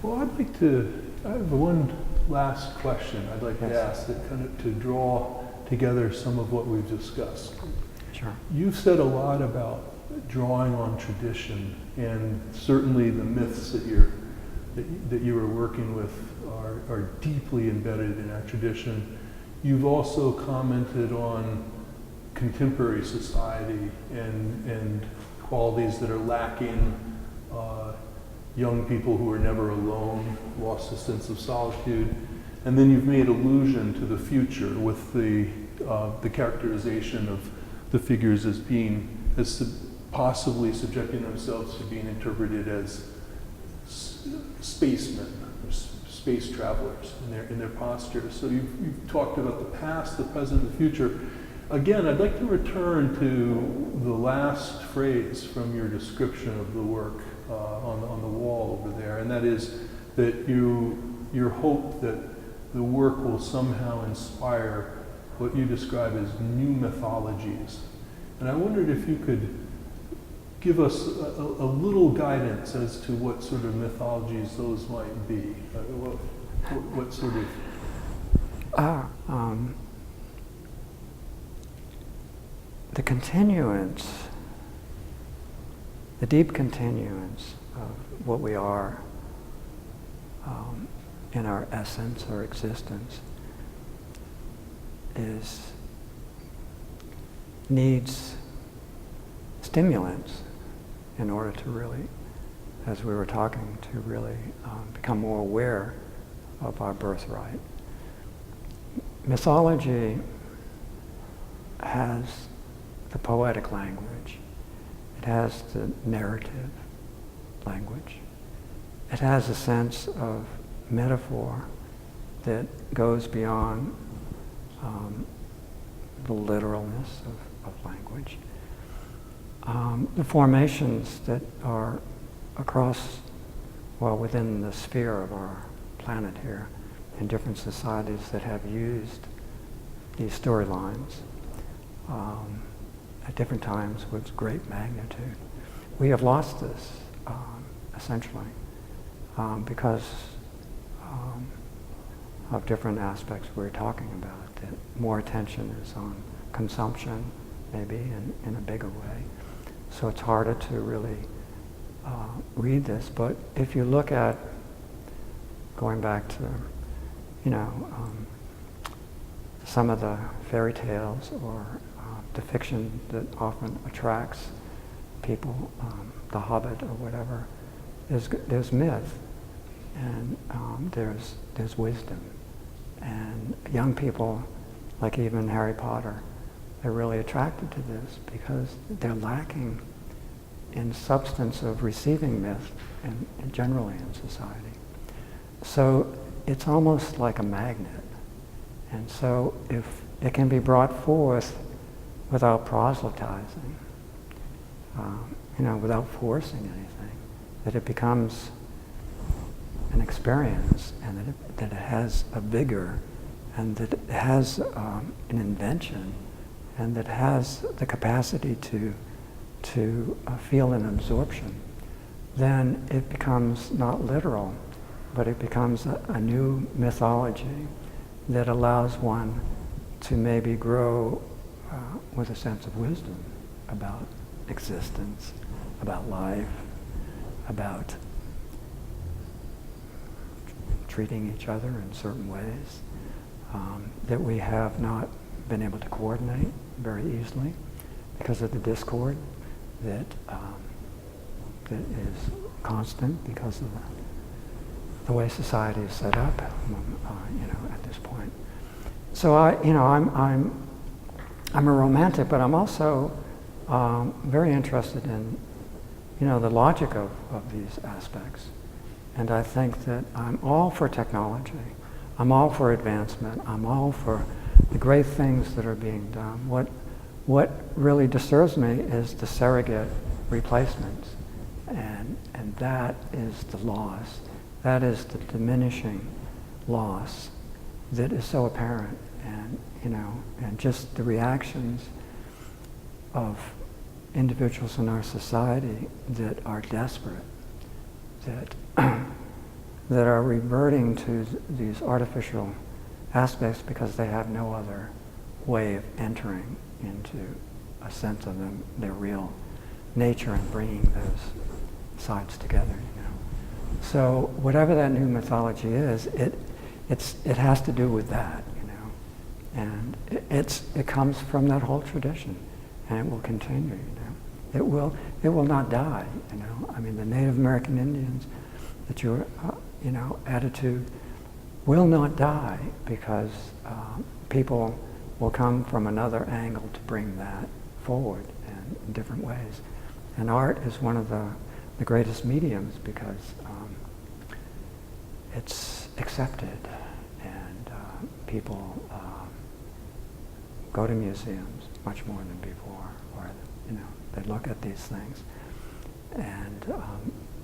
Well, I have one last question I'd like to ask that kind of to draw together some of what we've discussed. Sure. You've said a lot about drawing on tradition, and certainly the myths that you were working with are deeply embedded in our tradition. You've also commented on contemporary society and qualities that are lacking. Young people who are never alone, lost a sense of solitude, and then you've made allusion to the future with the characterization of the figures as possibly subjecting themselves to being interpreted as spacemen or space travelers in their postures. So you've talked about the past, the present, the future. Again, I'd like to return to the last phrase from your description of the work on the wall over there, and that is that your hope that the work will somehow inspire what you describe as new mythologies. And I wondered if you could give us a little guidance as to what sort of mythologies those might be. What sort of... The continuance, the deep continuance of what we are in our essence or existence needs stimulants in order to really, as we were talking, to really become more aware of our birthright. Mythology has the poetic language. It has the narrative language. It has a sense of metaphor that goes beyond the literalness of language. The formations that are within the sphere of our planet here, in different societies that have used these storylines at different times with great magnitude. We have lost this, essentially, because of different aspects we're talking about, that more attention is on consumption, maybe in a bigger way. So it's harder to really read this. But if you look at, going back to, some of the fairy tales or the fiction that often attracts people, The Hobbit or whatever, there's myth, and there's wisdom. And young people, like even Harry Potter, they're really attracted to this because they're lacking in substance of receiving myth and generally in society. So it's almost like a magnet. And so if it can be brought forth without proselytizing, without forcing anything, that it becomes an experience, and that it has a vigor, and that it has an invention, and that has the capacity to feel an absorption, then it becomes not literal, but it becomes a new mythology that allows one to maybe grow with a sense of wisdom about existence, about life, about treating each other in certain ways that we have not been able to coordinate very easily because of the discord that is constant because of the way society is set up, at this point. So I'm a romantic, but I'm also very interested in, the logic of these aspects. And I think that I'm all for technology. I'm all for advancement. I'm all for the great things that are being done. What really disturbs me is the surrogate replacements, and that is the loss. That is the diminishing loss that is so apparent, and just the reactions of individuals in our society that are desperate, that that are reverting to these artificial aspects because they have no other way of entering into a sense of their real nature and bringing those sides together. So whatever that new mythology is, it has to do with that, and it comes from that whole tradition, and it will continue. It will not die. I mean, the Native American Indians that you're added to will not die because people will come from another angle to bring that forward in different ways. And art is one of the greatest mediums because it's accepted, and people go to museums much more than before, or they look at these things, and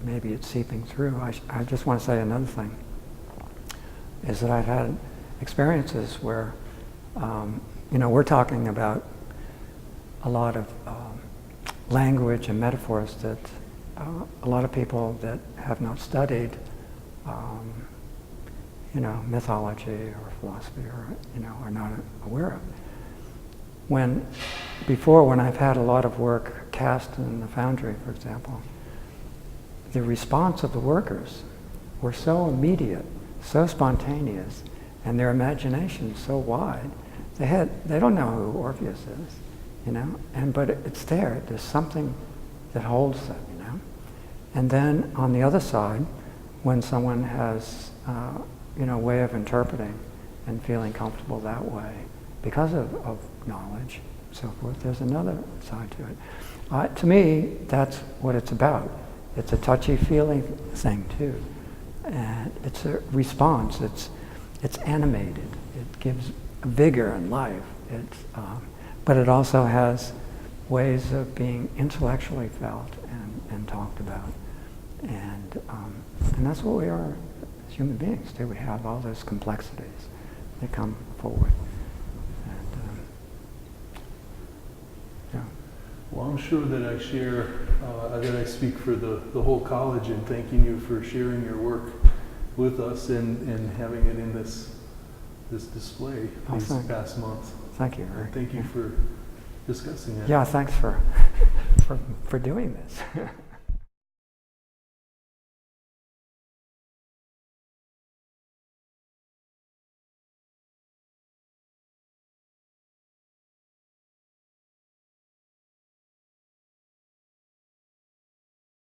maybe it's seeping through. I just want to say another thing, is that I've had experiences where, we're talking about a lot of language and metaphors that a lot of people that have not studied, mythology or philosophy are not aware of. When I've had a lot of work cast in the foundry, for example, the response of the workers were so immediate, so spontaneous, and their imagination so wide. They don't know who Orpheus is, but it's there. There's something that holds them, And then on the other side, when someone has, a way of interpreting and feeling comfortable that way because of knowledge, so forth, there's another side to it. To me, that's what it's about. It's a touchy-feely thing too, and it's a response. It's animated. It gives vigor and life. But it also has ways of being intellectually felt and talked about, and that's what we are as human beings too. We have all those complexities that come forward. Well, I'm sure that I share, that I speak for the whole college in thanking you for sharing your work with us and having it in this display these past months. Thank you, Rick. Thank you for discussing it. Yeah, thanks for doing this.